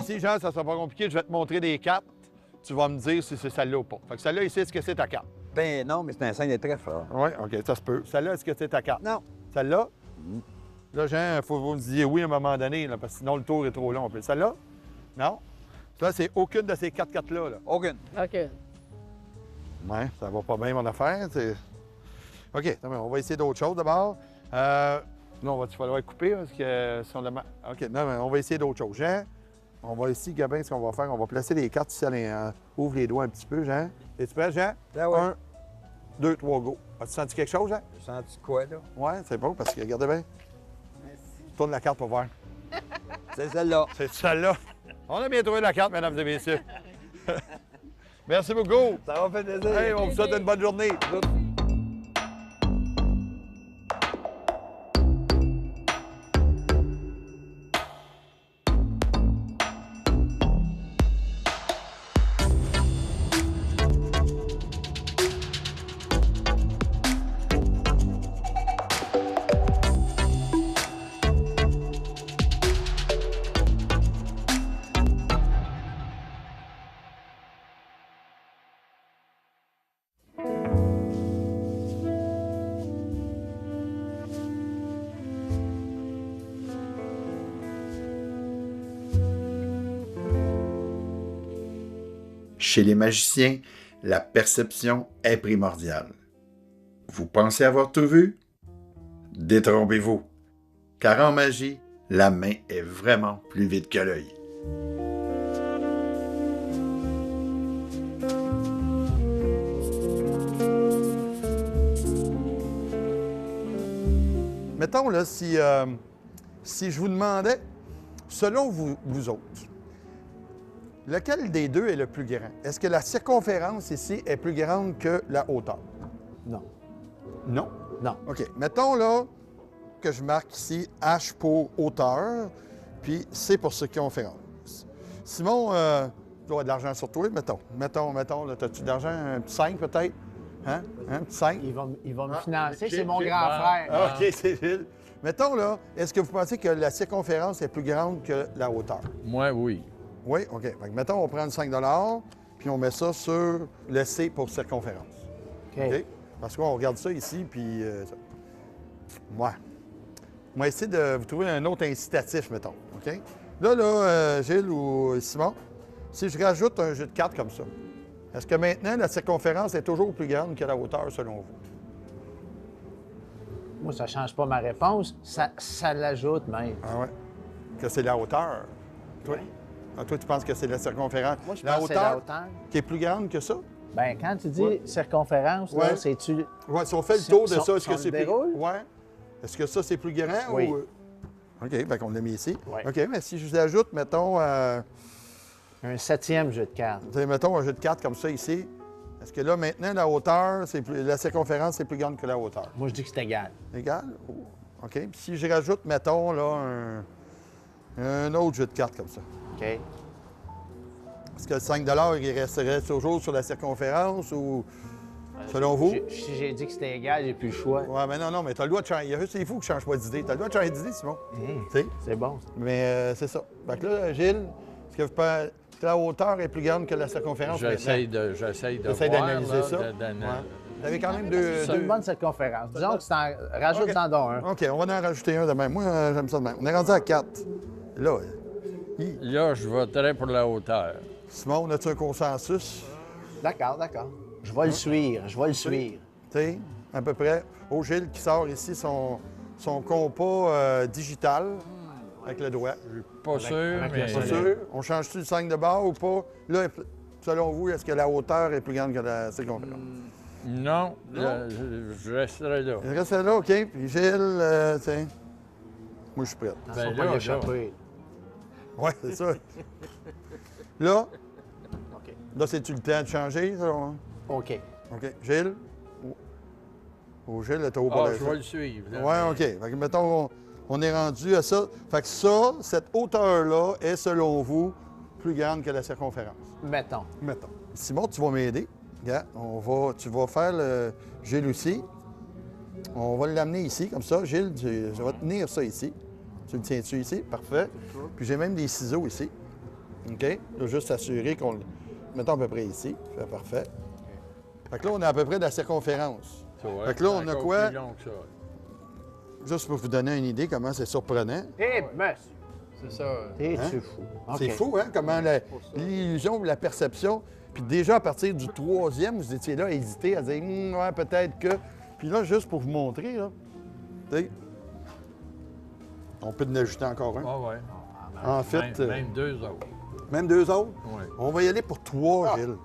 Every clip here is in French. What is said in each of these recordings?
ici, Jean, ça sera pas compliqué. Je vais te montrer des cartes. Tu vas me dire si c'est celle-là ou pas. Fait que celle-là ici, est-ce que c'est ta carte? Ben non, mais c'est un 5 de trèfle. Oui, OK, ça se peut. Celle-là, est-ce que c'est ta carte? Non. Celle-là? Là, Jean, il faut que vous me disiez oui à un moment donné, là, parce que sinon le tour est trop long. Puis celle-là? Non? Ça, c'est aucune de ces 4 cartes-là. Là. Aucune. OK. Ouais, ça va pas bien, mon affaire. OK, on va essayer d'autres choses d'abord. Là, on va-tu falloir couper parce que si on le... OK, non, mais on va essayer d'autres choses. Jean, on va ici, Gabin, ce qu'on va faire, on va placer les cartes ici. Ouvre les doigts un petit peu, Jean. Es-tu prêt, Jean? Ben ouais. 1, 2, 3, go. As-tu senti quelque chose, Jean? J'ai senti quoi, là? Ouais, c'est bon, parce que regardez bien. Tourne la carte pour voir. C'est celle-là. C'est celle-là. On a bien trouvé la carte, mesdames et messieurs. Merci beaucoup. Ça va faire plaisir. Hey, on vous souhaite une bonne journée. Chez les magiciens, la perception est primordiale. Vous pensez avoir tout vu? Détrompez-vous, car en magie, la main est vraiment plus vite que l'œil. Mettons, là, si je vous demandais, selon vous autres, lequel des deux est le plus grand? Est-ce que la circonférence ici est plus grande que la hauteur? Non. Non? Non. OK. Mettons, là, que je marque ici H pour hauteur, puis C pour circonférence. Simon, tu dois avoir de l'argent sur toi, mettons. Mettons, là, as-tu de l'argent? Un petit 5 peut-être? Hein? Un petit 5? Il va me financer, OK, c'est mon OK. grand frère. Ah, OK, c'est Gilles. Mettons, là, est-ce que vous pensez que la circonférence est plus grande que la hauteur? Moi, oui. Oui? OK. Fait que, mettons, on prend le 5 puis on met ça sur le C pour circonférence. OK. Parce qu'on regarde ça ici, puis... ça. Ouais. On va essayer de vous trouver un autre incitatif, mettons. OK? Là, Gilles ou Simon, si je rajoute un jeu de cartes comme ça, est-ce que maintenant, la circonférence est toujours plus grande que la hauteur, selon vous? Moi, ça ne change pas ma réponse. Ça l'ajoute même. Ah ouais? Que c'est la hauteur? Toi? Ah, toi, tu penses que c'est la circonférence? Moi, je pense que c'est la hauteur. Qui est plus grande que ça? Bien, quand tu dis circonférence, Ouais. là, c'est-tu... Oui, si on fait le Si tour on- de si ça, on- est-ce si que on c'est le plus... déroule? Oui. Est-ce que ça, c'est plus grand Oui. ou... OK, bien qu'on l'a mis ici. Oui. OK, mais si je vous ajoute, mettons, Un 7e jeu de cartes. mettons un jeu de cartes comme ça ici, est-ce que là, maintenant, la hauteur, la circonférence, c'est plus grande que la hauteur? Moi, je dis que c'est égal. Égal? Oh, OK. Puis si je rajoute, mettons, là, un autre jeu de cartes comme ça, OK. est-ce que le 5 il resterait toujours sur la circonférence ou, selon vous? Si j'ai dit que c'était égal, j'ai plus le choix. Ouais, mais non, mais tu as le droit de changer. C'est fou que je change pas d'idée. Tu as le droit de changer d'idée, Simon. Tu sais? C'est bon. Mais c'est ça. Fait que là, Gilles, est-ce que vous pensez que la hauteur est plus grande que la circonférence? J'essaie de J'essaie voir, d'analyser là, ça. de- Ouais. Vous avez quand même deux... C'est une bonne circonférence. Disons que c'est en... Rajoute OK. dans don un. OK, on va en rajouter un de même. Moi, j'aime ça de même. On est rendu à 4. Là, Là, je voterais pour la hauteur. Simon, as-tu un consensus? D'accord. Je vais le suivre. Tu sais, à peu près. Oh, Gilles qui sort ici son compas digital avec le doigt. Pas sûr, avec mais... le Pas sûr? On change-tu le 5 de bord ou pas? Là, selon vous, est-ce que la hauteur est plus grande que la circonférence? Non, Non? je resterai là. Il reste là, OK. Puis Gilles, tiens. Moi, je suis prêt. Attention Ben pas là, l'échapper. Oui, c'est ça. Là, OK. là, c'est-tu le temps de changer? Ça? OK. OK. Gilles? Oh, Gilles est au bas Ah, de je vais le suivre. là, Oui, OK. Fait que, mettons, on est rendu à ça. Fait que ça, cette hauteur-là est, selon vous, plus grande que la circonférence. Mettons. Mettons. Simon, tu vas m'aider. Regarde, tu vas faire le Gilles aussi. On va l'amener ici, comme ça. Gilles, je vais tenir ça ici. Tu le tiens-tu ici? Parfait. Puis j'ai même des ciseaux ici. OK? Là, juste s'assurer qu'on le... Mettons à peu près ici. C'est parfait. Fait que là, on a à peu près de la circonférence. Ça va Fait que là, être on a encore quoi? plus long que ça. Juste pour vous donner une idée comment c'est surprenant. Eh, monsieur, C'est ça. t'es-tu fou? C'est OK. fou, hein? Comment l'illusion, la perception. Puis déjà, à partir du 3e, vous étiez là à hésiter, à dire, ouais, peut-être que. Puis là, juste pour vous montrer, là, tu sais, on peut en ajouter encore un. Ah ouais. En fait, Même deux autres. même 2 autres. Ouais. On va y aller pour 3, Gilles.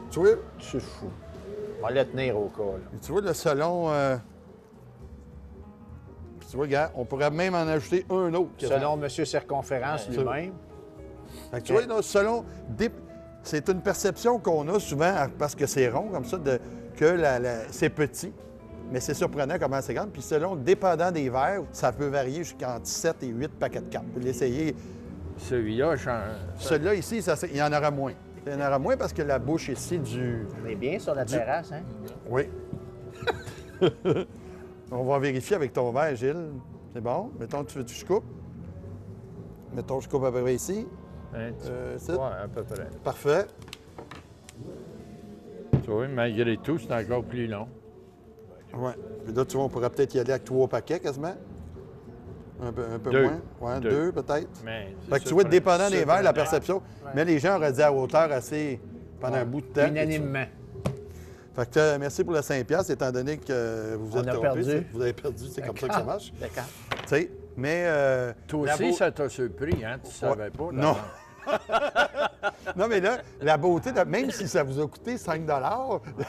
Tu vois? Tu fou. On va le tenir au cas, là. Tu vois, le salon. Tu vois, gars, on pourrait même en ajouter un autre. Selon M. Circonférence lui-même. Fait que tu vois, là, selon. C'est une perception qu'on a souvent parce que c'est rond comme ça, que c'est petit. Mais c'est surprenant comment c'est grand. Puis selon, dépendant des verres, ça peut varier jusqu'entre 7 et 8 paquets de cartes. Vous pouvez l'essayer. Celui-là, Celui-là ici, il y en aura moins. Il y en aura moins parce que la bouche ici du. On est bien sur la terrasse, hein? Oui. On va vérifier avec ton verre, Gilles. C'est bon? Mettons, tu veux que je coupe? Mettons, je coupe à peu près ici. un petit C'est- ouais, à peu près. Parfait. Tu vois, malgré tout, c'est encore plus long. Oui. Puis là, tu vois, on pourrait peut-être y aller avec 3 paquets quasiment. Un peu Deux. moins. Oui, Deux. 2 peut-être. Mais Fait que tu vois, dépendant des verres, la perception. Mais les gens auraient dit à hauteur assez pendant un bout de temps. Unanimement. Fait que merci pour le 5$, étant donné que vous On êtes a trompé. perdu. Vous avez perdu, c'est comme ça que ça marche. D'accord. Tu sais, mais... Toi la aussi, beau- ça t'a surpris, hein? Tu savais pas? Non. d'avance. Non, mais là, la beauté, même si ça vous a coûté 5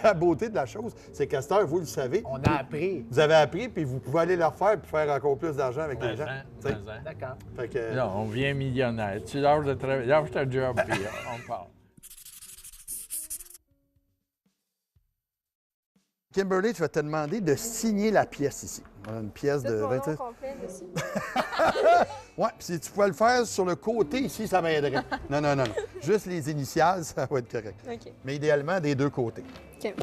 la beauté de la chose, c'est qu'à cette heure, vous le savez. On a appris. Vous avez appris, puis vous pouvez aller le refaire puis faire encore plus d'argent avec les gens. Tu sais. D'accord. Fait que, Non, on vient millionnaire. Tu lâches de travailler, lâche ta job, puis on part. Kimberly, tu vas te demander de signer la pièce ici. On a une pièce de Tout mon 20. nom complet dessus. Ouais, puis si tu pouvais le faire sur le côté ici, ça m'aiderait. Non, non, non, non. Juste les initiales, ça va être correct. OK. Mais idéalement, des deux côtés. OK.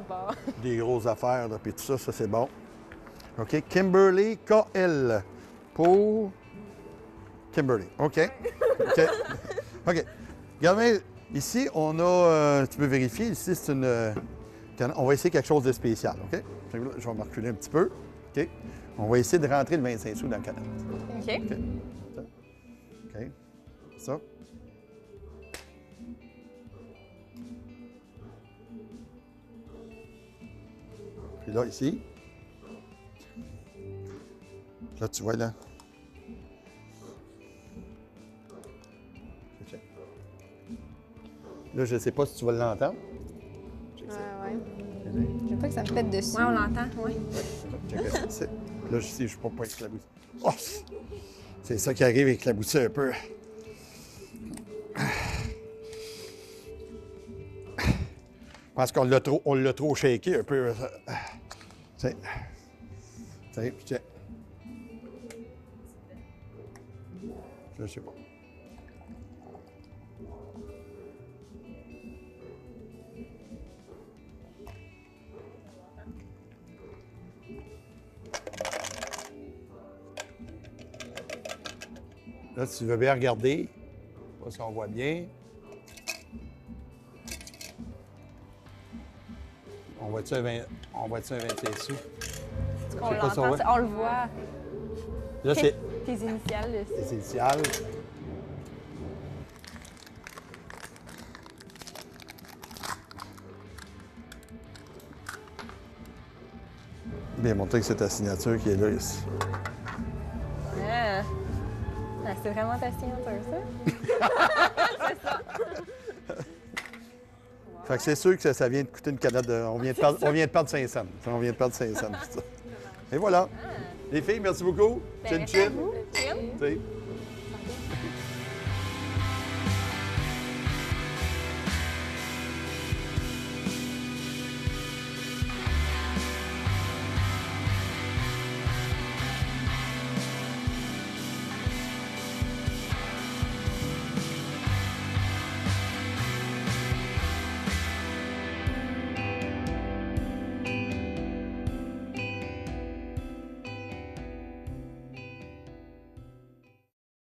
Bon. Des grosses affaires, là, puis tout ça, ça c'est bon. OK, Kimberly KL pour Kimberly. OK. OK. OK. Regardez, ici, on a, tu peux vérifier, ici, c'est une, on va essayer quelque chose de spécial, OK? Fait que là, je vais me reculer un petit peu, OK? On va essayer de rentrer le 25 sous dans la canette. OK. OK. Ça. Puis là, ici. Là, tu vois, là. OK. Là, je ne sais pas si tu vas l'entendre. Ouais. Je veux pas que ça me pète dessus. Ouais, on l'entend, oui. Check ça, ici. Là, je sais, je ne suis pas éclaboussé. Oh! C'est ça qui arrive éclaboussé un peu. Je pense qu'on l'a trop shaké un peu. Tu sais, tiens. Je sais pas. Là, si tu veux bien regarder, je sais pas si on voit bien. On voit-tu un 25 sous? On sais pas si on l'entend, voit. on le voit. Là, c'est Tes initiales, là, les initiales. Bien montrer que c'est ta signature qui est là ici. Ah. Ah, c'est vraiment ta signature, ça? Fait que c'est sûr que ça vient de coûter une canette de... On vient de perdre 5 cents. On vient de perdre 5 cents. Et voilà. Les filles, merci beaucoup. Ben, Chin merci à chin. vous. Chin. Tu sais.